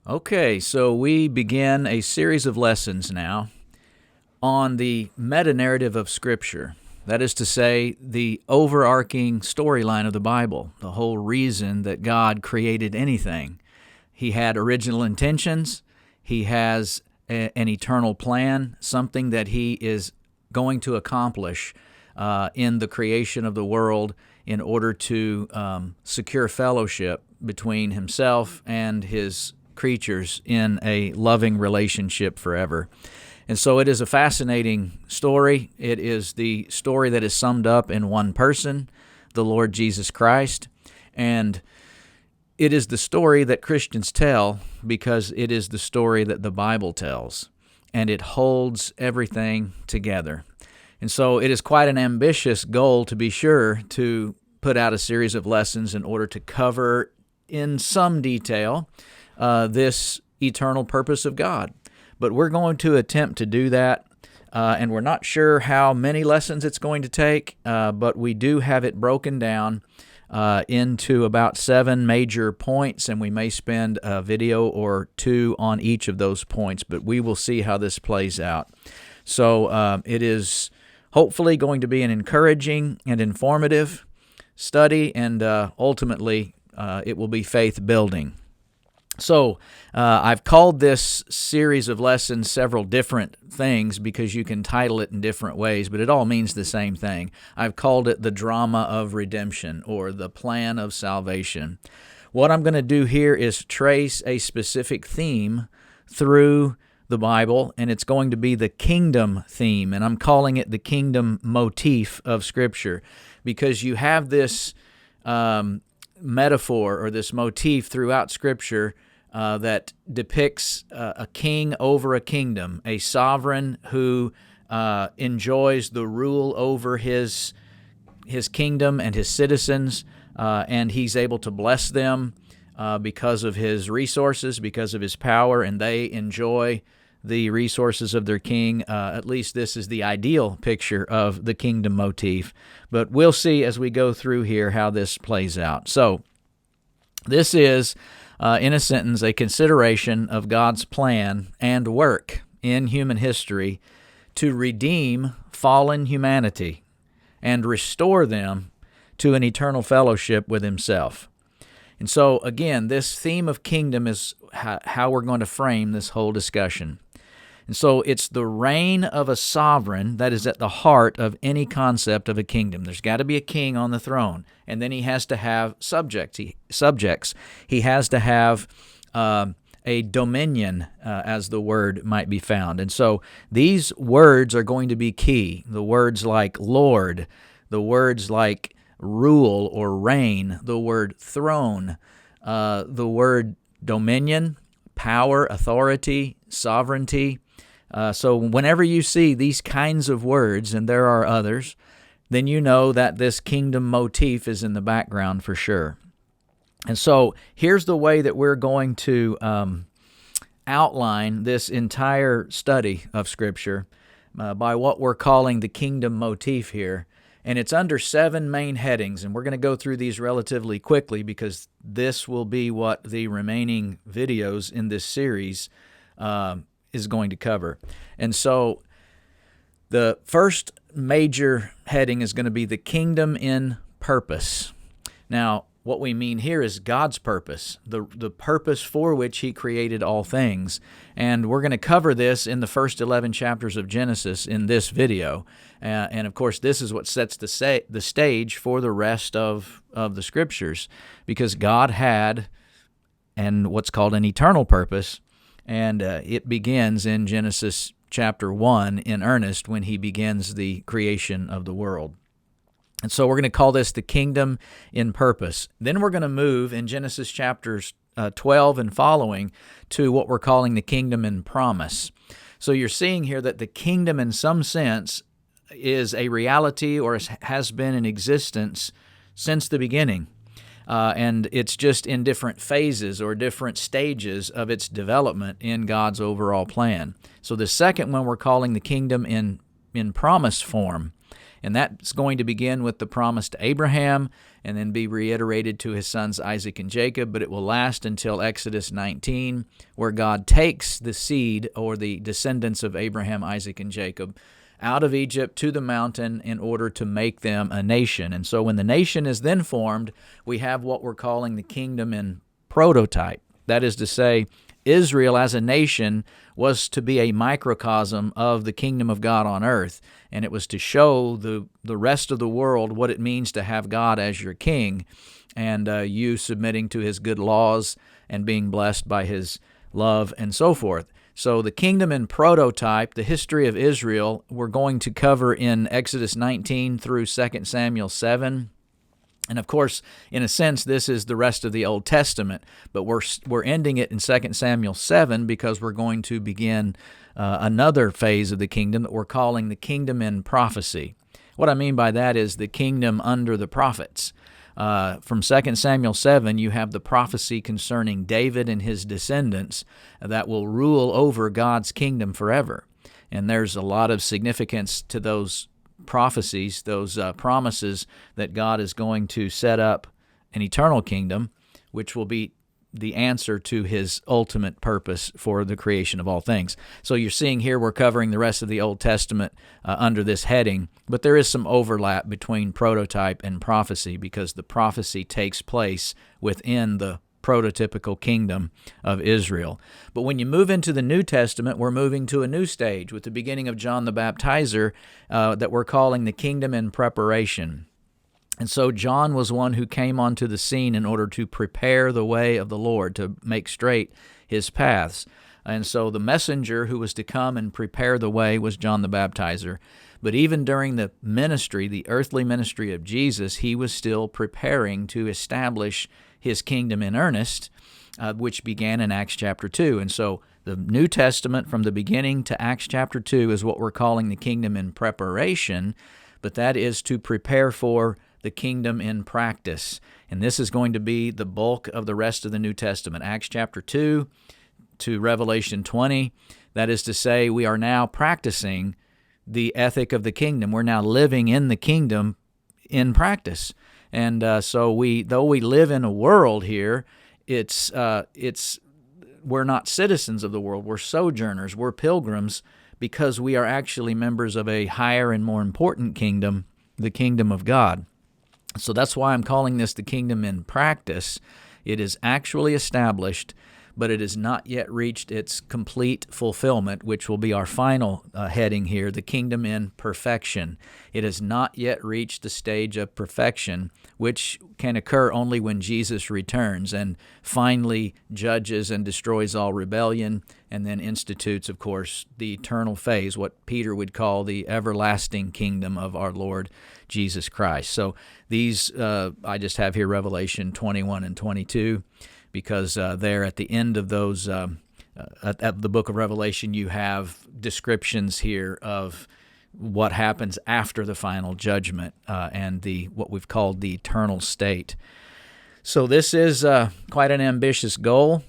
Okay, so we begin a series of lessons now on the meta-narrative of Scripture. That is to say, the overarching storyline of the Bible, the whole reason that God created anything. He had original intentions. He has an eternal plan, something that He is going to accomplish in the creation of the world in order to secure fellowship between Himself and His creatures in a loving relationship forever. And so it is a fascinating story. It is the story that is summed up in one person, the Lord Jesus Christ. And it is the story that Christians tell because it is the story that the Bible tells. And it holds everything together. And so it is quite an ambitious goal, to be sure, to put out a series of lessons in order to cover in some detail this eternal purpose of God. But we're going to attempt to do that, and we're not sure how many lessons it's going to take, but we do have it broken down into about 7 major points, and we may spend a video or 2 on each of those points, but we will see how this plays out. So it is hopefully going to be an encouraging and informative study, and ultimately it will be faith-building. So I've called this series of lessons several different things because you can title it in different ways, but it all means the same thing. I've called it the drama of redemption or the plan of salvation. What I'm going to do here is trace a specific theme through the Bible, and it's going to be the kingdom theme, and I'm calling it the kingdom motif of Scripture because you have this metaphor or this motif throughout Scripture that depicts a king over a kingdom, a sovereign who enjoys the rule over his kingdom and his citizens, and he's able to bless them because of his resources, because of his power, and they enjoy the resources of their king. At least this is the ideal picture of the kingdom motif. But we'll see as we go through here how this plays out. So this is, in a sentence, a consideration of God's plan and work in human history to redeem fallen humanity and restore them to an eternal fellowship with Himself. And so, again, this theme of kingdom is how we're going to frame this whole discussion. And so it's the reign of a sovereign that is at the heart of any concept of a kingdom. There's got to be a king on the throne, and then he has to have subjects. He has to have a dominion, as the word might be found. And so these words are going to be key. The words like Lord, the words like rule or reign, the word throne, the word dominion, power, authority, sovereignty. So whenever you see these kinds of words, and there are others, then you know that this kingdom motif is in the background for sure. And so here's the way that we're going to outline this entire study of Scripture by what we're calling the kingdom motif here. And it's under 7 main headings, and we're going to go through these relatively quickly because this will be what the remaining videos in this series is going to cover. And so the first major heading is going to be the kingdom in purpose. Now, what we mean here is God's purpose, the purpose for which He created all things. And we're going to cover this in the first 11 chapters of Genesis in this video. And of course, this is what sets the stage for the rest of the Scriptures, because God had what's called an eternal purpose, and it begins in Genesis chapter 1 in earnest when He begins the creation of the world. And so we're going to call this the kingdom in purpose. Then we're going to move in Genesis chapters 12 and following to what we're calling the kingdom in promise. So you're seeing here that the kingdom in some sense is a reality or has been in existence since the beginning. And it's just in different phases or different stages of its development in God's overall plan. So the second one we're calling the kingdom in promise form. And that's going to begin with the promise to Abraham and then be reiterated to his sons Isaac and Jacob, but it will last until Exodus 19, where God takes the seed or the descendants of Abraham, Isaac, and Jacob out of Egypt to the mountain in order to make them a nation. And so when the nation is then formed, we have what we're calling the kingdom in prototype. That is to say, Israel as a nation was to be a microcosm of the kingdom of God on earth, and it was to show the rest of the world what it means to have God as your king, and you submitting to his good laws and being blessed by his love and so forth. So the kingdom in prototype, the history of Israel, we're going to cover in Exodus 19 through 2 Samuel 7. And of course, in a sense, this is the rest of the Old Testament, but we're ending it in 2 Samuel 7 because we're going to begin another phase of the kingdom that we're calling the kingdom in prophecy. What I mean by that is the kingdom under the prophets. From 2 Samuel 7, you have the prophecy concerning David and his descendants that will rule over God's kingdom forever. And there's a lot of significance to those prophecies, those promises that God is going to set up an eternal kingdom, which will be the answer to his ultimate purpose for the creation of all things. So you're seeing here we're covering the rest of the Old Testament under this heading, but there is some overlap between prototype and prophecy because the prophecy takes place within the prototypical kingdom of Israel. But when you move into the New Testament, we're moving to a new stage with the beginning of John the Baptizer that we're calling the kingdom in preparation. And so John was one who came onto the scene in order to prepare the way of the Lord, to make straight his paths. And so the messenger who was to come and prepare the way was John the Baptizer. But even during the ministry, the earthly ministry of Jesus, he was still preparing to establish his kingdom in earnest, which began in Acts chapter 2. And so the New Testament from the beginning to Acts chapter 2 is what we're calling the kingdom in preparation, but that is to prepare for the kingdom in practice. And this is going to be the bulk of the rest of the New Testament, Acts chapter 2 to Revelation 20. That is to say, we are now practicing the ethic of the kingdom. We're now living in the kingdom in practice. And though we live in a world here, we're not citizens of the world. We're sojourners. We're pilgrims because we are actually members of a higher and more important kingdom, the kingdom of God. So that's why I'm calling this the kingdom in practice. It is actually established, but it has not yet reached its complete fulfillment, which will be our final heading here, the kingdom in perfection. It has not yet reached the stage of perfection, which can occur only when Jesus returns and finally judges and destroys all rebellion, and then institutes, of course, the eternal phase, what Peter would call the everlasting kingdom of our Lord Jesus Christ. So these, I just have here Revelation 21 and 22, because there at the end of those, at the book of Revelation, you have descriptions here of what happens after the final judgment and what we've called the eternal state. So this is quite an ambitious goal,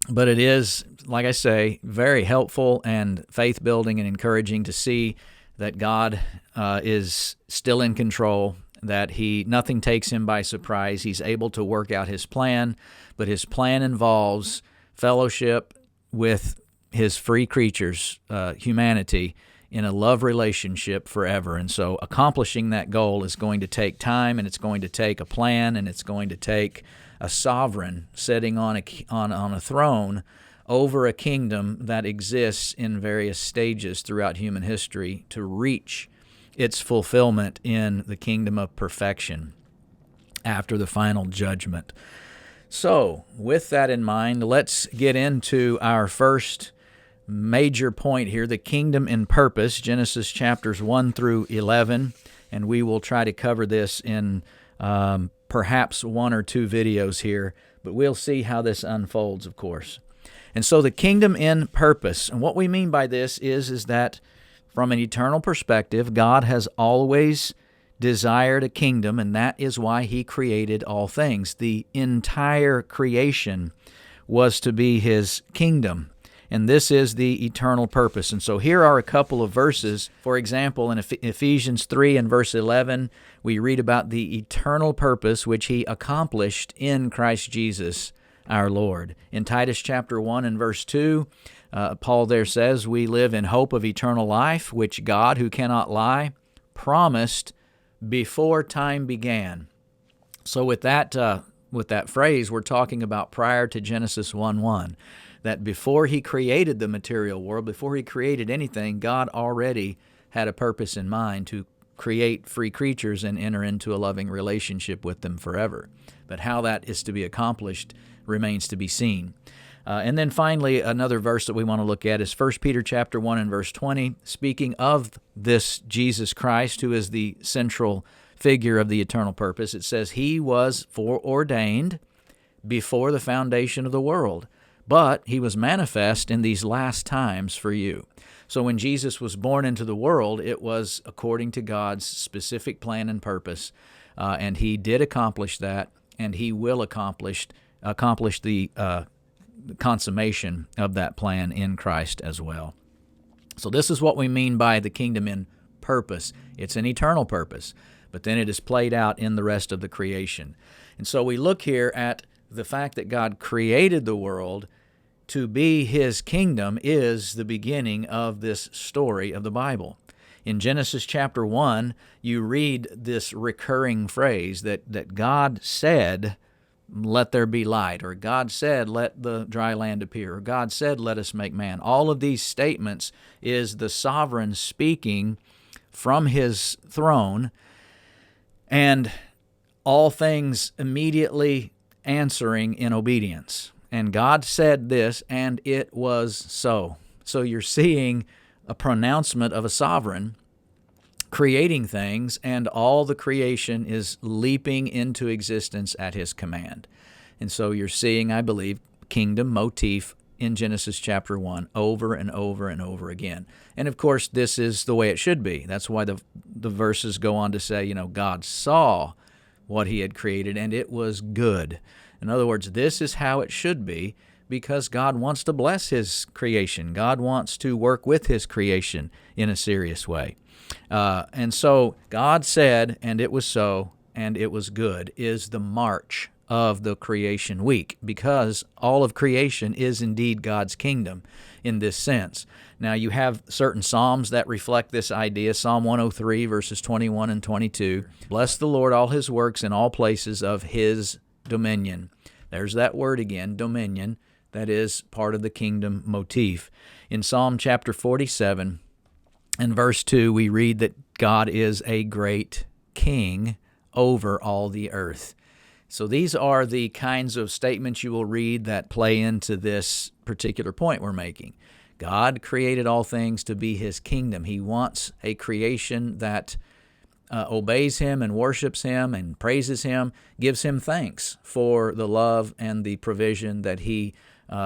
but it is, like I say, very helpful and faith-building and encouraging to see that God is still in control, that nothing takes him by surprise. He's able to work out his plan, but his plan involves fellowship with his free creatures, humanity, in a love relationship forever. And so accomplishing that goal is going to take time, and it's going to take a plan, and it's going to take a sovereign sitting on a throne over a kingdom that exists in various stages throughout human history to reach its fulfillment in the kingdom of perfection after the final judgment. So, with that in mind, let's get into our first major point here, the kingdom in purpose, Genesis chapters 1 through 11, and we will try to cover this in perhaps one or two videos here, but we'll see how this unfolds, of course. And so the kingdom in purpose, and what we mean by this is that from an eternal perspective, God has always desired a kingdom, and that is why he created all things. The entire creation was to be his kingdom. and this is the eternal purpose. And so here are a couple of verses. For example, in Ephesians 3 and verse 11, we read about the eternal purpose which He accomplished in Christ Jesus our Lord. In Titus chapter 1 and verse 2, Paul there says, we live in hope of eternal life, which God, who cannot lie, promised before time began. So with that phrase, we're talking about prior to Genesis 1:1, that before He created the material world, before He created anything, God already had a purpose in mind to create free creatures and enter into a loving relationship with them forever. But how that is to be accomplished remains to be seen. And then finally, another verse that we want to look at is 1 Peter chapter 1 and verse 20, speaking of this Jesus Christ, who is the central figure of the eternal purpose. It says, He was foreordained before the foundation of the world, but He was manifest in these last times for you. So when Jesus was born into the world, it was according to God's specific plan and purpose, and He did accomplish that, and He will accomplish the consummation of that plan in Christ as well. So this is what we mean by the kingdom in purpose. It's an eternal purpose, but then it is played out in the rest of the creation. And so we look here at the fact that God created the world to be His kingdom is the beginning of this story of the Bible. In Genesis chapter 1, you read this recurring phrase that God said, let there be light, or God said, let the dry land appear, or God said, let us make man. All of these statements is the sovereign speaking from His throne, and all things immediately answering in obedience. And God said this, and it was so. So you're seeing a pronouncement of a sovereign creating things, and all the creation is leaping into existence at His command. And so you're seeing, I believe, kingdom motif in Genesis chapter 1 over and over and over again. And of course, this is the way it should be. That's why the verses go on to say, God saw what He had created, and it was good. In other words, this is how it should be, because God wants to bless His creation. God wants to work with His creation in a serious way. And so God said, and it was so, and it was good, is the march of the creation week, because all of creation is indeed God's kingdom in this sense. Now, you have certain Psalms that reflect this idea. Psalm 103, verses 21 and 22. Bless the Lord, all His works in all places of His dominion. There's that word again, dominion. That is part of the kingdom motif. In Psalm chapter 47, in verse 2, we read that God is a great king over all the earth. So these are the kinds of statements you will read that play into this particular point we're making. God created all things to be His kingdom. He wants a creation that obeys Him and worships Him and praises Him, gives Him thanks for the love and the provision that He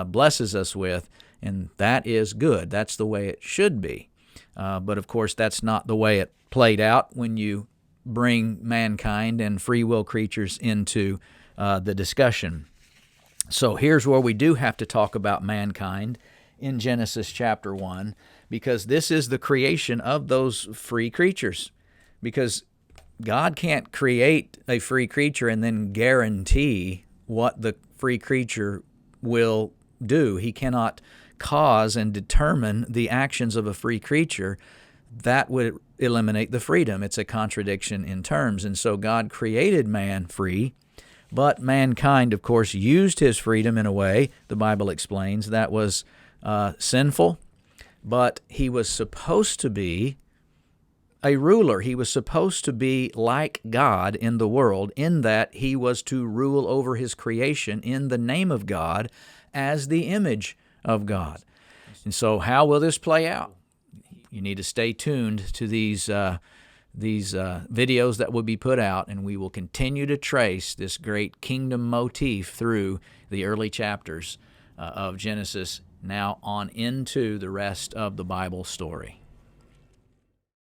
blesses us with, and that is good. That's the way it should be. But of course, that's not the way it played out when you bring mankind and free will creatures into the discussion. So here's where we do have to talk about mankind in Genesis chapter 1, because this is the creation of those free creatures. Because God can't create a free creature and then guarantee what the free creature will do. He cannot cause and determine the actions of a free creature. That would eliminate the freedom. It's a contradiction in terms. And so God created man free, but mankind, of course, used his freedom in a way, the Bible explains, that was sinful, but he was supposed to be a ruler. He was supposed to be like God in the world, in that he was to rule over his creation in the name of God as the image of God. And so how will this play out? You need to stay tuned to these videos that will be put out, and we will continue to trace this great kingdom motif through the early chapters of Genesis, now on into the rest of the Bible story.